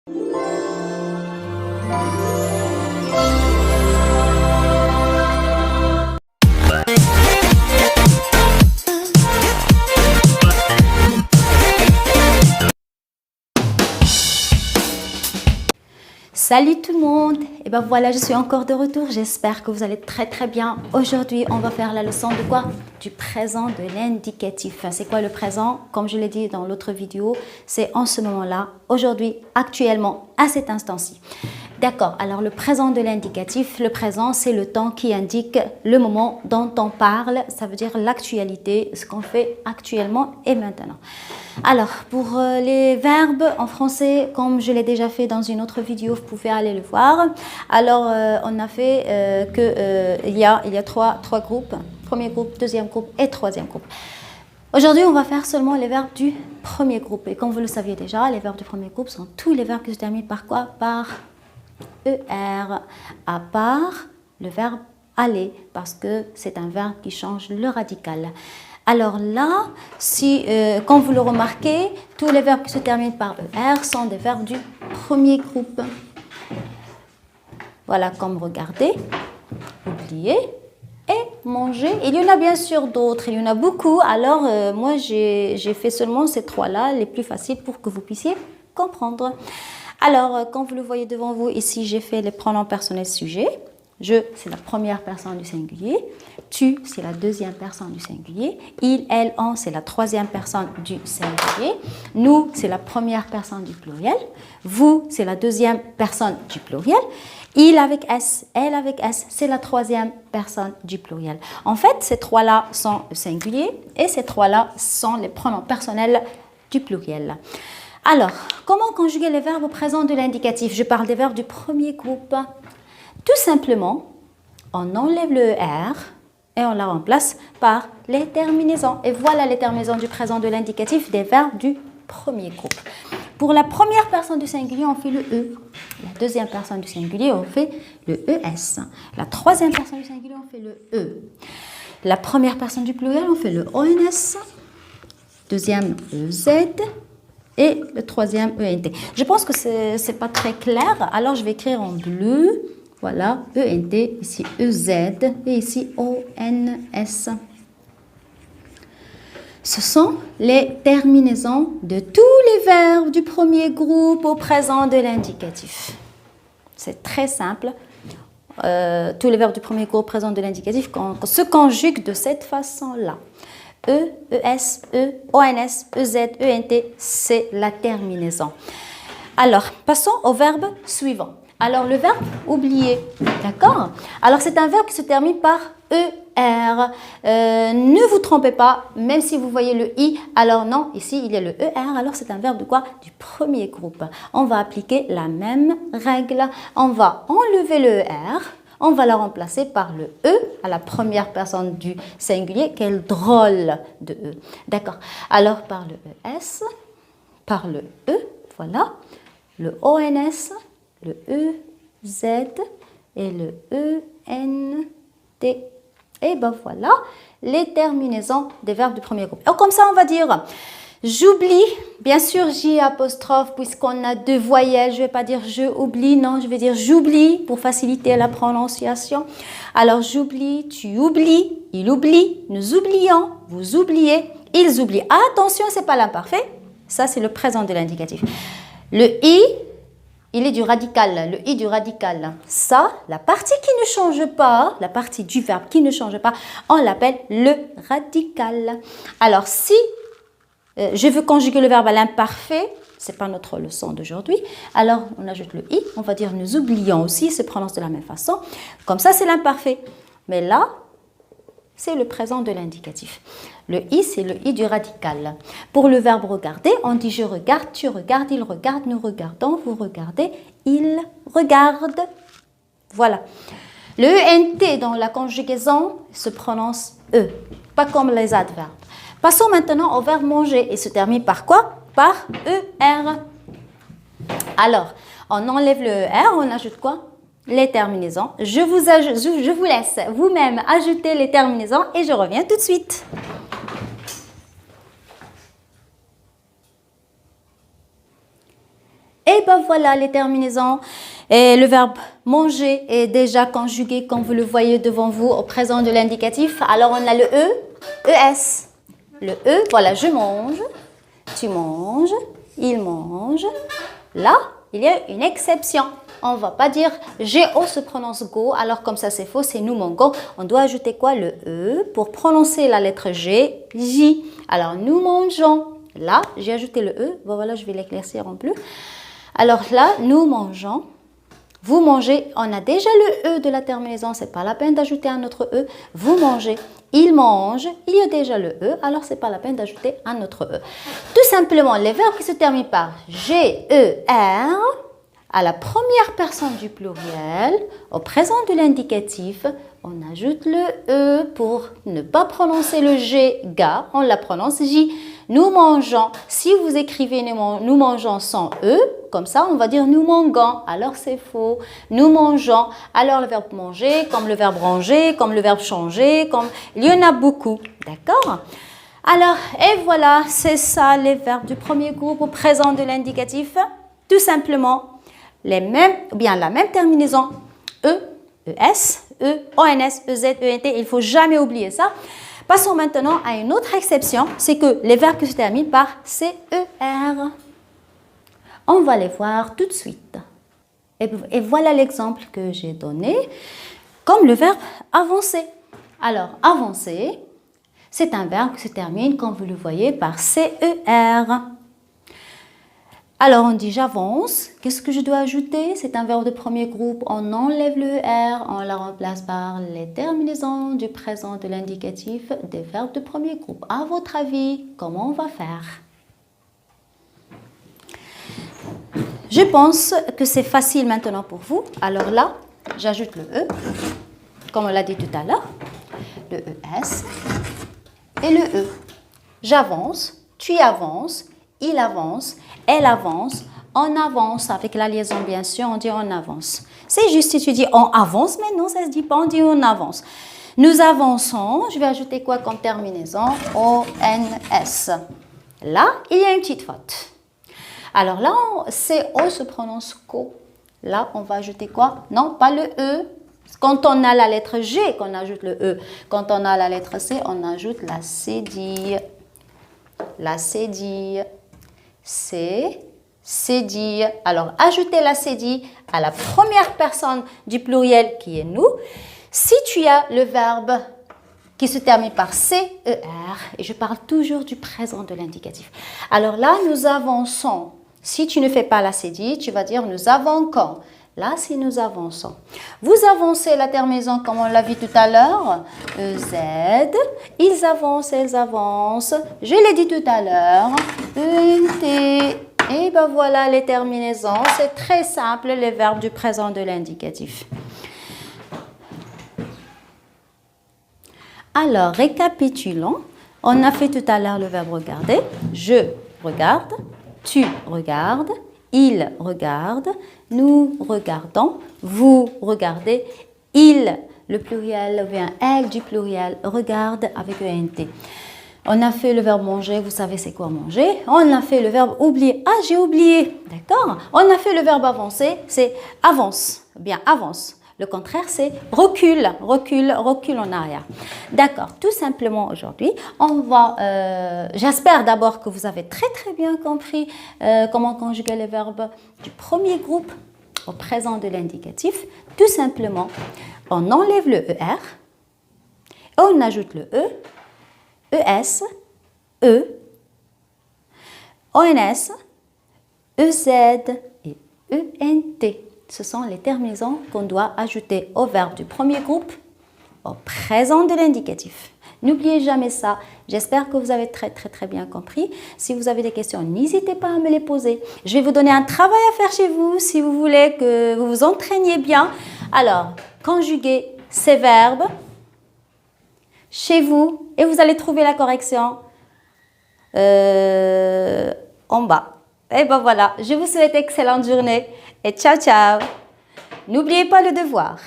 Salut tout le monde, et ben voilà, je suis encore de retour, j'espère que vous allez très bien. Aujourd'hui, on va faire la leçon de quoi? Du présent de l'indicatif. C'est quoi le présent? Comme je l'ai dit dans l'autre vidéo, c'est en ce moment-là, aujourd'hui, actuellement, à cet instant-ci. D'accord, alors le présent de l'indicatif, le présent c'est le temps qui indique le moment dont on parle, ça veut dire l'actualité, ce qu'on fait actuellement et maintenant. Alors pour les verbes en français, comme je l'ai déjà fait dans une autre vidéo, vous pouvez aller le voir. Alors on a fait il y a trois groupes, premier groupe, deuxième groupe et troisième groupe. Aujourd'hui, on va faire seulement les verbes du premier groupe. Et comme vous le saviez déjà, les verbes du premier groupe sont tous les verbes qui se terminent par quoi? Par ER, à part le verbe aller, parce que c'est un verbe qui change le radical. Alors là, comme vous le remarquez, tous les verbes qui se terminent par ER sont des verbes du premier groupe. Voilà, comme regarder, oublier et manger. Il y en a bien sûr d'autres, il y en a beaucoup. Alors, moi, j'ai fait seulement ces trois-là, les plus faciles pour que vous puissiez comprendre. Alors, comme vous le voyez devant vous, ici, j'ai fait les pronoms personnels sujets. Je, c'est la première personne du singulier. Tu, c'est la deuxième personne du singulier. Il, elle, on, c'est la troisième personne du singulier. Nous, c'est la première personne du pluriel. Vous, c'est la deuxième personne du pluriel. Il avec S, elle avec S, c'est la troisième personne du pluriel. En fait, ces trois-là sont singuliers et ces trois-là sont les pronoms personnels du pluriel. Alors, comment conjuguer les verbes au présent de l'indicatif? Je parle des verbes du premier groupe. Tout simplement, on enlève le ER et on la remplace par les terminaisons. Et voilà les terminaisons du présent de l'indicatif des verbes du premier groupe. Pour la première personne du singulier, on fait le E. La deuxième personne du singulier, on fait le ES. La troisième personne du singulier, on fait le E. La première personne du pluriel, on fait le ONS. Deuxième, EZ. Et le troisième, ENT. Je pense que ce n'est pas très clair, alors je vais écrire en bleu. Voilà, ENT, ici EZ et ici ONS. Ce sont les terminaisons de tous les verbes du premier groupe au présent de l'indicatif. C'est très simple. Tous les verbes du premier groupe au présent de l'indicatif se conjuguent de cette façon-là. E, ES, E, ONS, EZ, ENT, c'est la terminaison. Alors, passons au verbe suivant. Alors, le verbe oublier, d'accord? Alors, c'est un verbe qui se termine par ER. Ne vous trompez pas, même si vous voyez le I, alors non, ici, il y a le ER, alors c'est un verbe de quoi? Du premier groupe. On va appliquer la même règle. On va enlever le ER. On va la remplacer par le E à la première personne du singulier. Quel drôle de E. D'accord. Alors, par le ES, par le E, voilà, le ONS, le EZ et le ENT. Et ben voilà les terminaisons des verbes du premier groupe. Alors, comme ça, on va dire j'oublie, bien sûr J apostrophe puisqu'on a deux voyelles, je ne vais pas dire je oublie, non, je vais dire j'oublie pour faciliter la prononciation. Alors j'oublie, tu oublies, il oublie, nous oublions, vous oubliez, ils oublient. Attention, ce n'est pas l'imparfait, ça c'est le présent de l'indicatif. Le I, il est du radical, le I du radical. Ça, la partie qui ne change pas, la partie du verbe qui ne change pas, on l'appelle le radical. Alors si je veux conjuguer le verbe à l'imparfait, ce n'est pas notre leçon d'aujourd'hui. Alors, on ajoute le I, on va dire nous oublions aussi, se prononce de la même façon. Comme ça, c'est l'imparfait. Mais là, c'est le présent de l'indicatif. Le I, c'est le I du radical. Pour le verbe regarder, on dit je regarde, tu regardes, il regarde, nous regardons, vous regardez, il regarde. Voilà. Le ENT dans la conjugaison se prononce E, pas comme les adverbes. Passons maintenant au verbe manger. Il se termine par quoi? Par ER. Alors, on enlève le ER, on ajoute quoi? Les terminaisons. Je vous laisse vous-même ajouter les terminaisons et je reviens tout de suite. Et ben voilà les terminaisons. Et le verbe manger est déjà conjugué, comme vous le voyez devant vous, au présent de l'indicatif. Alors on a le E, ES. Le E, voilà, je mange, tu manges, il mange. Là, il y a une exception. On ne va pas dire G-O se prononce go, alors comme ça c'est faux, c'est nous mangeons. On doit ajouter quoi? Le E pour prononcer la lettre G, J. Alors nous mangeons. Là, j'ai ajouté le E. Bon, voilà, je vais l'éclaircir un peu. Alors là, nous mangeons. Vous mangez, on a déjà le E de la terminaison, c'est pas la peine d'ajouter un autre E. Vous mangez, il mange, il y a déjà le E, alors c'est pas la peine d'ajouter un autre E. Tout simplement, les verbes qui se terminent par G, E, R, à la première personne du pluriel, au présent de l'indicatif, on ajoute le E pour ne pas prononcer le G, ga, on la prononce J. Nous mangeons, si vous écrivez nous mangeons sans E, comme ça on va dire nous mangeons, alors c'est faux. Nous mangeons, alors le verbe manger, comme le verbe ranger, comme le verbe changer, comme il y en a beaucoup, d'accord? Alors, et voilà, c'est ça les verbes du premier groupe au présent de l'indicatif, tout simplement la même terminaison, E, ES, E, ONS, EZ, ENT, il ne faut jamais oublier ça. Passons maintenant à une autre exception, c'est que les verbes qui se terminent par CER. On va les voir tout de suite. Et voilà l'exemple que j'ai donné, comme le verbe avancer. Alors, avancer, c'est un verbe qui se termine, comme vous le voyez, par CER. Alors, on dit j'avance. Qu'est-ce que je dois ajouter? C'est un verbe de premier groupe. On enlève le R, on la remplace par les terminaisons du présent de l'indicatif des verbes de premier groupe. À votre avis, comment on va faire? Je pense que c'est facile maintenant pour vous. Alors là, j'ajoute le E, comme on l'a dit tout à l'heure, le ES et le E. J'avance, tu avances, il avance, elle avance, on avance avec la liaison bien sûr, on dit on avance. C'est juste si tu dis on avance, mais non, ça ne se dit pas, on dit on avance. Nous avançons, je vais ajouter quoi comme terminaison? O-N-S. Là, il y a une petite faute. Alors là, C-O se prononce co. Là, on va ajouter quoi? Non, pas le E. Quand on a la lettre G, qu'on ajoute le E. Quand on a la lettre C, on ajoute la cédille. La cédille. Cédille. Alors, ajoutez la cédille à la première personne du pluriel qui est nous. Si tu as le verbe qui se termine par C-E-R, et je parle toujours du présent de l'indicatif. Alors là, nous avançons. Si tu ne fais pas la cédille, tu vas dire nous avançons. Là, c'est nous avançons. Vous avancez la terminaison comme on l'a vu tout à l'heure. EZ, ils avancent, elles avancent. Je l'ai dit tout à l'heure. ENT. Et ben voilà les terminaisons. C'est très simple, les verbes du présent de l'indicatif. Alors, récapitulons. On a fait tout à l'heure le verbe regarder. Je regarde, tu regardes, il regarde, nous regardons, vous regardez, il, le pluriel, ou bien elle du pluriel, regarde avec ENT. On a fait le verbe manger, vous savez c'est quoi manger. On a fait le verbe oublier. Ah, j'ai oublié, d'accord. On a fait le verbe avancer, c'est avance, bien avance. Le contraire, c'est recule, recule, recule en arrière. D'accord, tout simplement aujourd'hui, on va... J'espère d'abord que vous avez très bien compris comment conjuguer les verbes du premier groupe au présent de l'indicatif. Tout simplement, on enlève le ER, on ajoute le E, ES, E, ONS, EZ et ENT. Ce sont les terminaisons qu'on doit ajouter au verbe du premier groupe au présent de l'indicatif. N'oubliez jamais ça. J'espère que vous avez très bien compris. Si vous avez des questions, n'hésitez pas à me les poser. Je vais vous donner un travail à faire chez vous si vous voulez que vous vous entraîniez bien. Alors, conjuguez ces verbes chez vous et vous allez trouver la correction en bas. Et ben voilà, je vous souhaite une excellente journée et ciao ciao. N'oubliez pas le devoir.